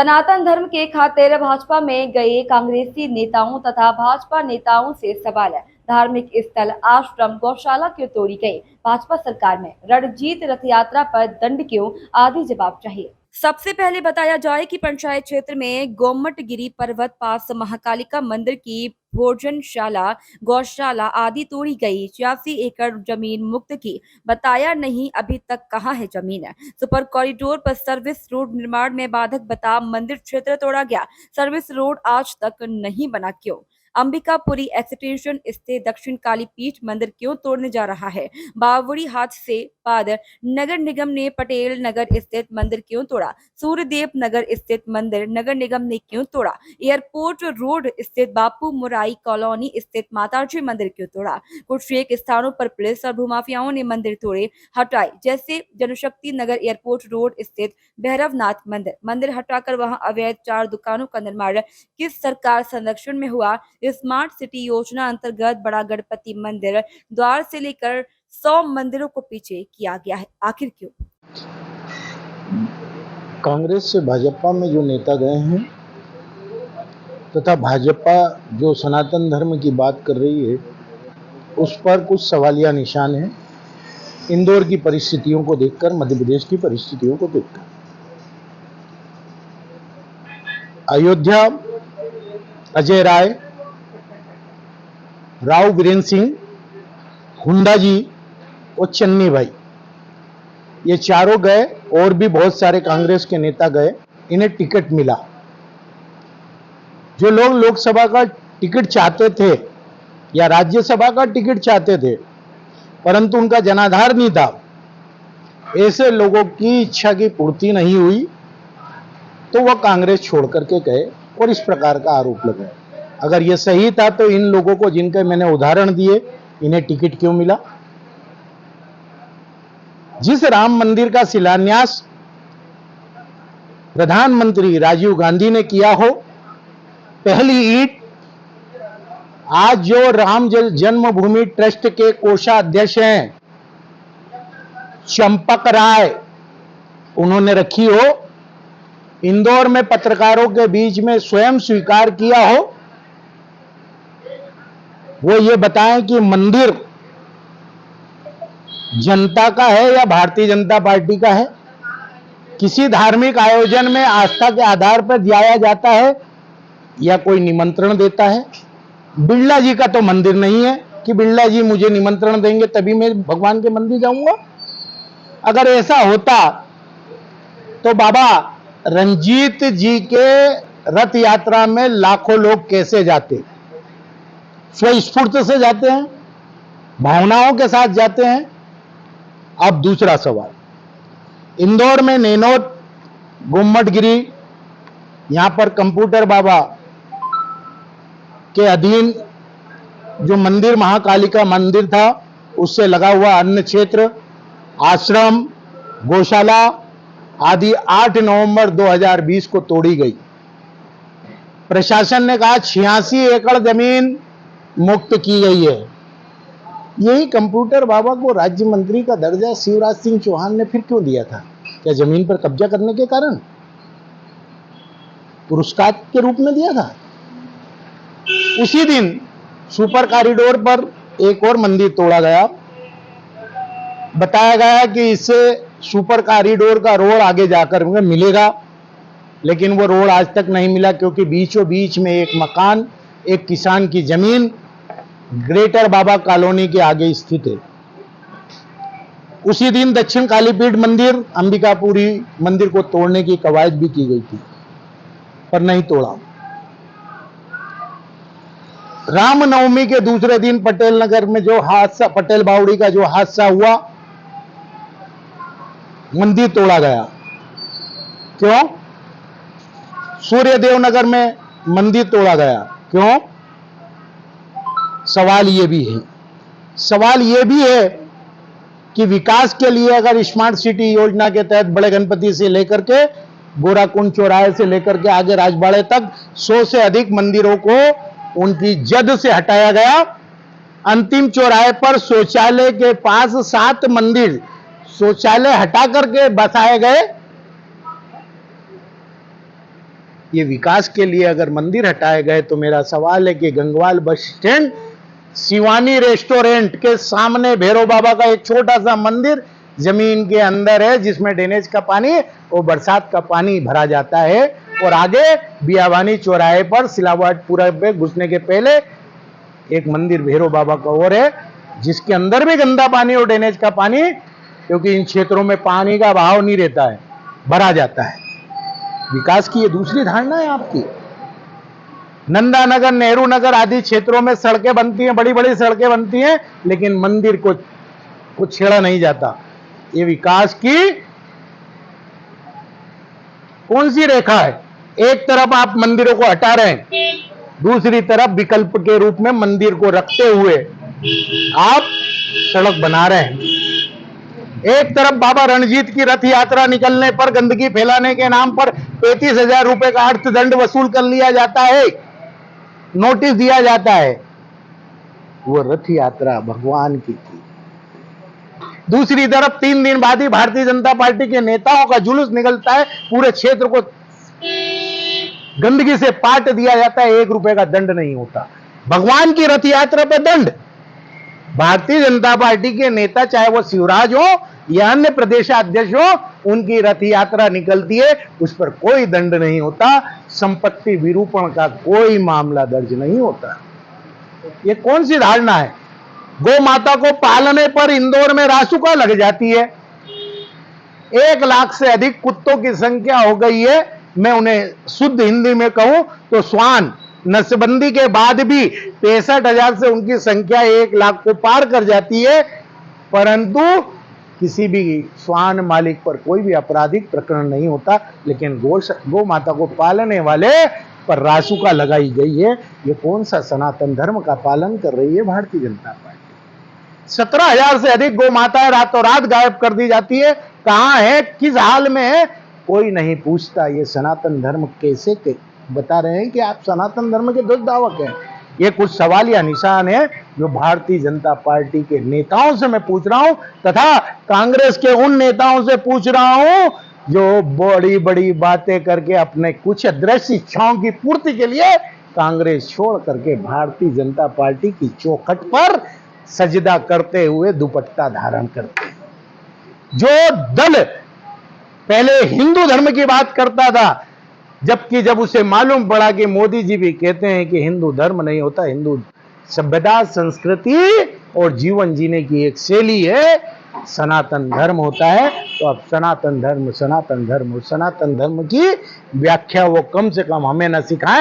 सनातन धर्म के खातिर भाजपा में गए कांग्रेसी नेताओं तथा भाजपा नेताओं से सवाल है। धार्मिक स्थल, आश्रम, गौशाला क्यों तोड़ी गई? भाजपा सरकार में रणजीत रथ यात्रा पर दंड क्यों? आदि जवाब चाहिए। सबसे पहले बताया जाए कि पंचायत क्षेत्र में गोमटगिरी पर्वत पास महाकालिका मंदिर की भोजनशाला, गौशाला आदि तोड़ी गई। 86 एकड़ जमीन मुक्त की। बताया नहीं अभी तक कहाँ है जमीन है। सुपर कॉरिडोर पर सर्विस रोड निर्माण में बाधक बता मंदिर क्षेत्र तोड़ा गया। सर्विस रोड आज तक नहीं बना क्यों? अंबिकापुरी एक्सटेंशन स्थित दक्षिण काली पीठ मंदिर क्यों तोड़ने जा रहा है? बावड़ी हाथ से बाद नगर निगम ने पटेल नगर स्थित मंदिर क्यों तोड़ा? सूर्यदेव नगर स्थित मंदिर नगर निगम ने क्यों तोड़ा? एयरपोर्ट रोड स्थित बापू मुराई कॉलोनी स्थित माताजी मंदिर क्यों तोड़ा? कुछ एक स्थानों पर पुलिस और भूमाफियाओं ने मंदिर तोड़े हटाए, जैसे जनशक्ति नगर एयरपोर्ट रोड स्थित भैरवनाथ मंदिर। मंदिर हटाकर वहां अवैध 4 दुकानों का निर्माण किस सरकार संरक्षण में हुआ? स्मार्ट सिटी योजना अंतर्गत बड़ा गणपति मंदिर द्वार से लेकर 100 मंदिरों को पीछे किया गया है, आखिर क्यों? कांग्रेस से भाजपा में जो नेता गए हैं तथा भाजपा जो सनातन धर्म की बात कर रही है उस पर कुछ सवालिया निशान है। इंदौर की परिस्थितियों को देखकर, मध्य प्रदेश की परिस्थितियों को देखकर, अयोध्या अजय राय, राव वीरेंद्र सिंह, हुंडा जी और चन्नी भाई, ये चारों गए और भी बहुत सारे कांग्रेस के नेता गए। इन्हें टिकट मिला। जो लोग लोकसभा का टिकट चाहते थे या राज्यसभा का टिकट चाहते थे परंतु उनका जनाधार नहीं था, ऐसे लोगों की इच्छा की पूर्ति नहीं हुई तो वह कांग्रेस छोड़ करके गए और इस प्रकार का आरोप लगाया। अगर यह सही था तो इन लोगों को, जिनके मैंने उदाहरण दिए, इन्हें टिकट क्यों मिला? जिस राम मंदिर का शिलान्यास प्रधानमंत्री राजीव गांधी ने किया हो, पहली ईंट आज जो राम जन्मभूमि ट्रस्ट के कोषाध्यक्ष हैं चंपक राय, उन्होंने रखी हो, इंदौर में पत्रकारों के बीच में स्वयं स्वीकार किया हो, वो ये बताएं कि मंदिर जनता का है या भारतीय जनता पार्टी का है? किसी धार्मिक आयोजन में आस्था के आधार पर जाया जाता है या कोई निमंत्रण देता है? बिरला जी का तो मंदिर नहीं है कि बिरला जी मुझे निमंत्रण देंगे तभी मैं भगवान के मंदिर जाऊंगा। अगर ऐसा होता तो बाबा रंजीत जी के रथ यात्रा में लाखों लोग कैसे जाते? स्वस्फूर्त से जाते हैं, भावनाओं के साथ जाते हैं। अब दूसरा सवाल, इंदौर में नैनोद, गोमटगिरी, यहां पर कंप्यूटर बाबा के अधीन जो मंदिर महाकालिका मंदिर था उससे लगा हुआ अन्य क्षेत्र, आश्रम, गौशाला आदि 8 नवंबर 2020 को तोड़ी गई। प्रशासन ने कहा 86 एकड़ जमीन मुक्त की गई है। यही कंप्यूटर बाबा को राज्य मंत्री का दर्जा शिवराज सिंह चौहान ने फिर क्यों दिया था? क्या जमीन पर कब्जा करने के कारण? पुरस्कार के रूप में दिया था। उसी दिन सुपर कॉरिडोर पर एक और मंदिर तोड़ा गया। बताया गया कि इससे सुपर कॉरिडोर का रोड आगे जाकर मिलेगा, लेकिन वो रोड आज तक नहीं मिला क्योंकि बीचों बीच में एक मकान, एक किसान की जमीन ग्रेटर बाबा कॉलोनी के आगे स्थित है। उसी दिन दक्षिण कालीपीठ मंदिर, अंबिकापुरी मंदिर को तोड़ने की कवायद भी की गई थी पर नहीं तोड़ा। रामनवमी के दूसरे दिन पटेल नगर में जो हादसा, पटेल बावड़ी का जो हादसा हुआ, मंदिर तोड़ा गया। क्यों? सूर्यदेव नगर में मंदिर तोड़ा गया। क्यों? सवाल यह भी है, सवाल यह भी है कि विकास के लिए अगर स्मार्ट सिटी योजना के तहत बड़े गणपति से लेकर के गोराकुंड चौराहे से लेकर के आगे राजबाड़े तक 100 से अधिक मंदिरों को उनकी जद से हटाया गया। अंतिम चौराहे पर शौचालय के पास 7 मंदिर शौचालय हटा करके बसाए गए। ये विकास के लिए अगर मंदिर हटाए गए तो मेरा सवाल है कि Gangwal bus stand Shivani restaurant के सामने भैरव बाबा का एक छोटा सा मंदिर जमीन के अंदर है, जिसमें ड्रेनेज का पानी और बरसात का पानी भरा जाता है, और आगे बियावानी चौराहे पर सिलावटपुरा पे घुसने के पहले एक मंदिर भैरव बाबा का और है, जिसके अंदर भी गंदा पानी और ड्रेनेज का पानी, क्योंकि इन क्षेत्रों में पानी का बहाव नहीं रहता है, भरा जाता है। विकास की ये दूसरी धारणा है आपकी। नंदा नगर, नेहरू नगर आदि क्षेत्रों में सड़कें बनती हैं, बड़ी बड़ी सड़कें बनती हैं, लेकिन मंदिर को कुछ छेड़ा नहीं जाता। ये विकास की कौन सी रेखा है? एक तरफ आप मंदिरों को हटा रहे हैं, दूसरी तरफ विकल्प के रूप में मंदिर को रखते हुए आप सड़क बना रहे हैं। एक तरफ बाबा रणजीत की रथ यात्रा निकलने पर गंदगी फैलाने के नाम पर 35,000 रुपए का अर्थदंड वसूल कर लिया जाता है, नोटिस दिया जाता है। वो रथ यात्रा भगवान की थी। दूसरी तरफ 3 दिन बाद ही भारतीय जनता पार्टी के नेताओं का जुलूस निकलता है, पूरे क्षेत्र को गंदगी से पाट दिया जाता है, 1 रुपए का दंड नहीं होता। भगवान की रथ यात्रा पर दंड। भारतीय जनता पार्टी के नेता, चाहे वो शिवराज हो या अन्य प्रदेशाध्यक्ष हो, उनकी रथ यात्रा निकलती है, उस पर कोई दंड नहीं होता, संपत्ति विरूपण का कोई मामला दर्ज नहीं होता। ये कौन सी धारणा है? गौ माता को पालने पर इंदौर में रासुका लग जाती है। 1 लाख से अधिक कुत्तों की संख्या हो गई है। मैं उन्हें शुद्ध हिंदी में कहूं तो श्वान, नसबंदी के बाद भी 63,000 से उनकी संख्या 1 लाख को पार कर जाती है, परंतु किसी भी श्वान मालिक पर कोई भी आपराधिक प्रकरण नहीं होता, लेकिन गौ माता को पालने वाले पर रासुका लगाई गई है। ये कौन सा सनातन धर्म का पालन कर रही है भारतीय जनता पार्टी? 17,000 से अधिक गौ माताएं रातों रात गायब कर दी जाती है। कहां है, किस हाल में है, कोई नहीं पूछता। ये सनातन धर्म कैसे बता रहे हैं कि आप सनातन धर्म के ध्वजधावक हैं? ये कुछ सवाल या निशान है जो भारतीय जनता पार्टी के नेताओं से मैं पूछ रहा हूं, तथा कांग्रेस के उन नेताओं से पूछ रहा हूं जो बड़ी बड़ी बातें करके अपने कुछ अदृश्य इच्छाओं की पूर्ति के लिए कांग्रेस छोड़ करके भारतीय जनता पार्टी की चौखट पर सजदा करते हुए दुपट्टा धारण करते हैं। जो दल पहले हिंदू धर्म की बात करता था, जबकि जब उसे मालूम पड़ा कि मोदी जी भी कहते हैं कि हिंदू धर्म नहीं होता, हिंदू सभ्यता, संस्कृति और जीवन जीने की एक शैली है, सनातन धर्म होता है, तो अब सनातन धर्म और सनातन धर्म की व्याख्या वो कम से कम हमें न सिखाएं।